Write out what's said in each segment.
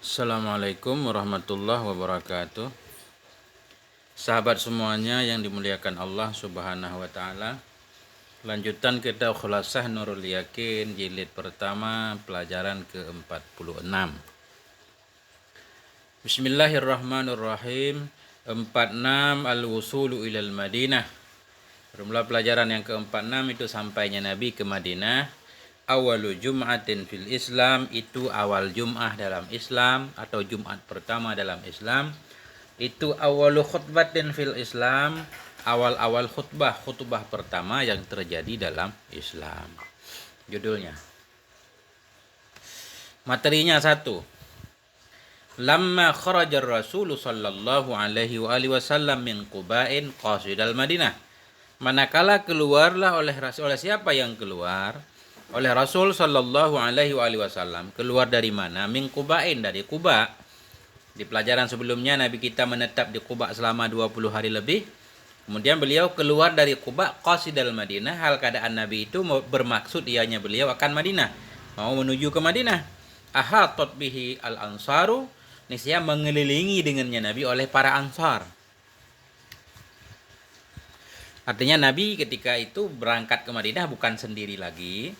Assalamualaikum warahmatullahi wabarakatuh. Sahabat semuanya yang dimuliakan Allah Subhanahu wa taala. Lanjutan kita Khulasah Nurul Yakin jilid pertama pelajaran ke-46. Bismillahirrahmanirrahim. 46 Al-Wusulu ilal Madinah. Bermula pelajaran yang ke-46 itu sampainya Nabi ke Madinah. Awalu Jum'atin fil Islam, itu awal Jum'ah dalam Islam atau Jum'at pertama dalam Islam. Itu awalu khutbatin fil Islam, awal-awal khutbah pertama yang terjadi dalam Islam. Judulnya. Materinya 1. Lamma kharajar Rasul sallallahu alaihi wasallam min Quba'in qasidal Madinah. Manakala keluarlah oleh siapa yang keluar? Oleh Rasul sallallahu alaihi wasallam. Keluar dari mana? Min Quba'in, dari Quba. Di pelajaran sebelumnya Nabi kita menetap di Quba selama 20 hari lebih. Kemudian beliau keluar dari Quba qasidal Madinah. Hal keadaan Nabi itu bermaksud ianya beliau akan Madinah, mau menuju ke Madinah. Ahatat bihi al-ansaru, niscaya mengelilingi dengannya Nabi oleh para ansar. Artinya Nabi ketika itu berangkat ke Madinah bukan sendiri lagi,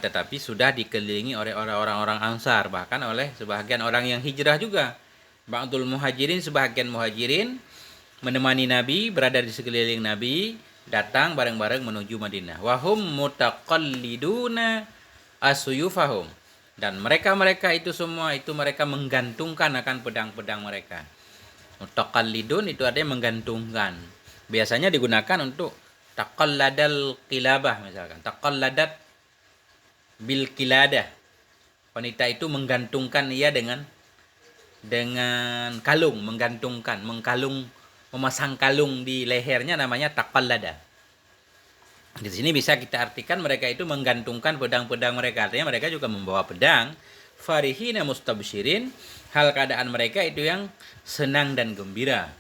tetapi sudah dikelilingi oleh orang-orang Ansar, bahkan oleh sebagian orang yang hijrah juga. Ba'dul muhajirin, sebagian muhajirin menemani Nabi, berada di sekeliling Nabi, datang bareng-bareng menuju Madinah. Wahum mutaqalliduna asuyufahum, dan mereka itu semua itu mereka menggantungkan akan pedang-pedang mereka. Mutaqallidun itu artinya menggantungkan. Biasanya digunakan untuk taqalladal qilabah, misalkan taqalladat bil kiladah. Wanita itu menggantungkan ia dengan kalung, menggantungkan, memasang kalung di lehernya, namanya taqallada. Di sini bisa kita artikan mereka itu menggantungkan pedang-pedang mereka, artinya mereka juga membawa pedang. Farihina mustabsyirin, hal keadaan mereka itu yang senang dan gembira.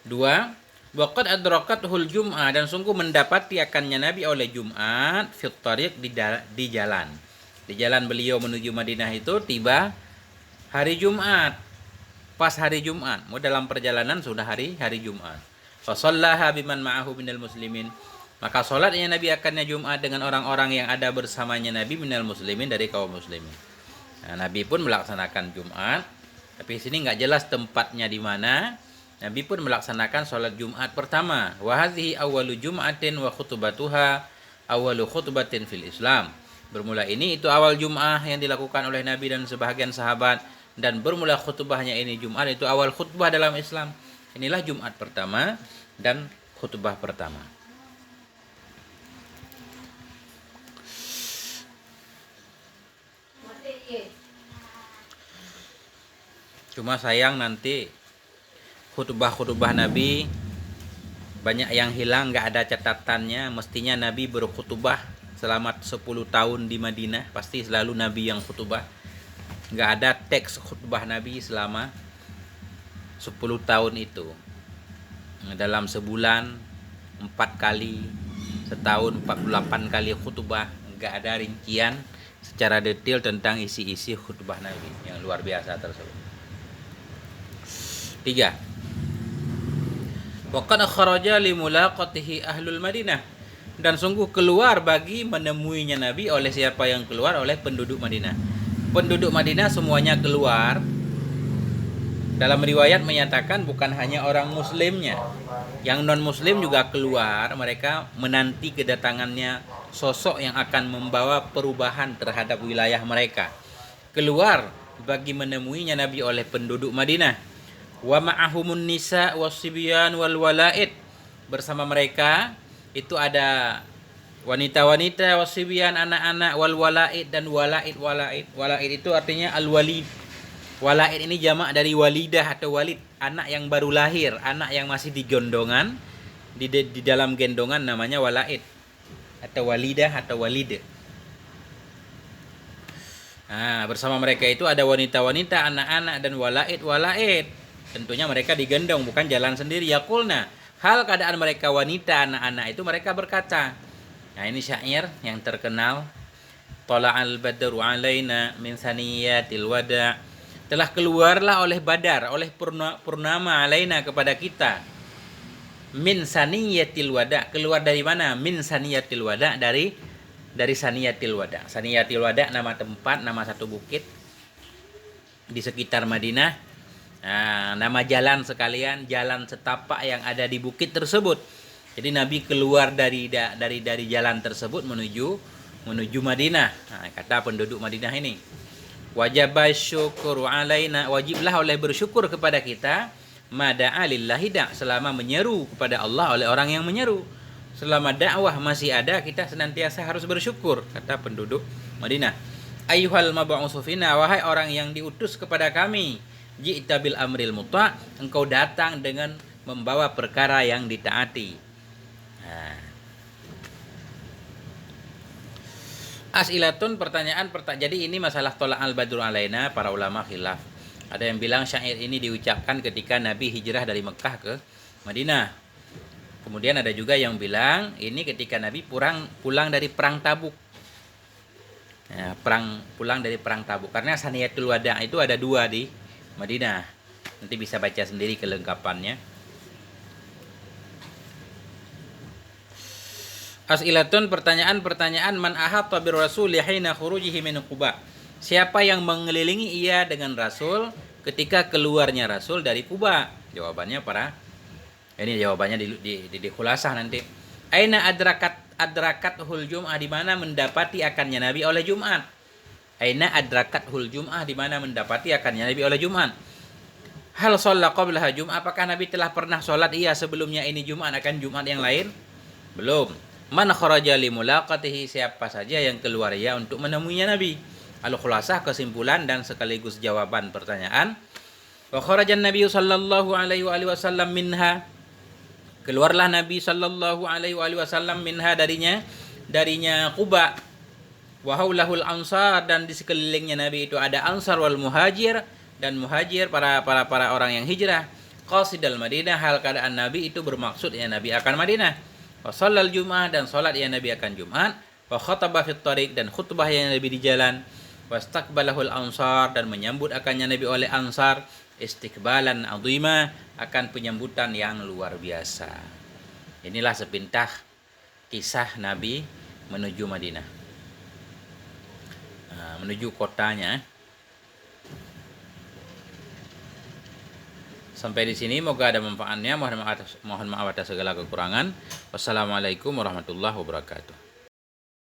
2. Waqad adrakathul Jum'ah, dan sungguh mendapati akannya Nabi oleh Jum'at fit tariq, di jalan. Di jalan beliau menuju Madinah itu tiba hari Jum'at. Pas hari Jum'at, dalam perjalanan sudah hari Jum'at. Fa shallaha biman ma'ahu minal muslimin, maka salatnya Nabi akannya Jum'at dengan orang-orang yang ada bersamanya Nabi minal muslimin, dari kaum muslimin. Nabi pun melaksanakan Jum'at, tapi sini enggak jelas tempatnya di mana. Nabi pun melaksanakan sholat Jumat pertama. Wa hadhihi awwalu Jum'atin wa khutbatuha awwalu khutbatin fil Islam. Bermula ini itu awal Jum'ah yang dilakukan oleh Nabi dan sebahagian sahabat, dan bermula khutbahnya ini Jum'at itu awal khutbah dalam Islam. Inilah Jum'at pertama dan khutbah pertama. Cuma sayang nanti khutbah Nabi banyak yang hilang, nggak ada catatannya. Mestinya Nabi berkhutbah selama 10 tahun di Madinah, pasti selalu Nabi yang khutbah. Nggak ada teks khutbah Nabi selama 10 tahun itu. Dalam sebulan 4 kali, setahun 48 kali khutbah. Nggak ada rincian secara detail tentang isi-isi khutbah Nabi yang luar biasa tersebut. 3. Waqad kharaja li mulaqatihi ahlul Madinah, dan sungguh keluar bagi menemuinya Nabi oleh siapa yang keluar? Oleh penduduk Madinah. Penduduk Madinah semuanya keluar. Dalam riwayat menyatakan bukan hanya orang muslimnya, yang non muslim juga keluar. Mereka menanti kedatangannya sosok yang akan membawa perubahan terhadap wilayah mereka. Keluar bagi menemuinya Nabi oleh penduduk Madinah. Wa ma'ahumun nisa wasibyan wal walaid, bersama mereka itu ada wanita-wanita, wasibyan anak-anak, wal walaid dan walaid. Walaid itu artinya al walid. Walaid ini jamak dari walidah atau walid, anak yang baru lahir, anak yang masih di gendongan, di dalam gendongan, namanya walaid atau walidah atau walid. Bersama mereka itu ada wanita-wanita, anak-anak dan walaid. Tentunya mereka digendong, bukan jalan sendiri. Yaqulna, hal keadaan mereka wanita, anak-anak itu mereka berkata. Ini syair yang terkenal tala'al badru alaina min saniyatil wada'. Telah keluarlah oleh badar, oleh purnama alaina kepada kita. Min saniyatil wada', keluar dari mana? Min saniyatil wada', dari saniyatil wada'. Saniyatil wada' nama tempat, nama satu bukit di sekitar Madinah. Nah, nama jalan sekalian, jalan setapak yang ada di bukit tersebut. Jadi Nabi keluar dari jalan tersebut menuju Madinah. Nah, kata penduduk Madinah ini, wajibah syukuru alaina, wajiblah oleh bersyukur kepada kita, mada'a lillahi da', selama menyeru kepada Allah oleh orang yang menyeru. Selama dakwah masih ada, kita senantiasa harus bersyukur, kata penduduk Madinah. Ayyuhal mab'utsu fina, wahai orang yang diutus kepada kami, ji'ta bil amril muta', engkau datang dengan membawa perkara yang ditaati. Nah. As'ilatun, pertanyaan. Jadi ini masalah tola'al badru alaina, para ulama khilaf. Ada yang bilang syair ini diucapkan ketika Nabi hijrah dari Mekah ke Madinah. Kemudian ada juga yang bilang ini ketika Nabi pulang dari perang Tabuk. Ya, pulang dari perang Tabuk. Karena Saniyatul Wada' itu ada 2 di Madinah. Nanti bisa baca sendiri kelengkapannya. As'ilatun, pertanyaan man ahata bir rasul hina khurujihi min Quba. Siapa yang mengelilingi ia dengan Rasul ketika keluarnya Rasul dari Quba? Jawabannya ini jawabannya di khulasah nanti. Aina adrakat hul jum'ah, di mana mendapati akannya Nabi oleh Jumat. Aina adrakat hul jum'ah, di mana mendapati akannya Nabi oleh Jumat. Hal shalla qablaha jum'ah, apakah Nabi telah pernah sholat sebelumnya ini Jumat akan Jumat yang lain? Belum. Man kharaja li mulaqatihi, siapa saja yang keluar untuk menemuinya Nabi. Al-khulasah, kesimpulan dan sekaligus jawaban pertanyaan. Wa kharajan Nabi sallallahu alaihi wasallam minha, keluarlah Nabi sallallahu alaihi wasallam minha, darinya Quba. Wa haulahul ansar, dan di sekelilingnya Nabi itu ada ansar wal muhajir, dan muhajir para orang yang hijrah. Qasidal Madinah, hal keadaan Nabi itu bermaksud Nabi akan Madinah. Wa shallal jum'ah, dan salat Nabi akan Jumat. Wa khataba fit thariq, dan khutbah Nabi di jalan. Wastaqbalahul ansar, dan menyambut akannya Nabi oleh ansar. Istiqbalan azima, akan penyambutan yang luar biasa. Inilah sepintas kisah Nabi menuju Madinah, menuju kotanya. Sampai di sini, moga ada manfaatnya. Mohon maaf atas segala kekurangan. Wassalamualaikum warahmatullahi wabarakatuh.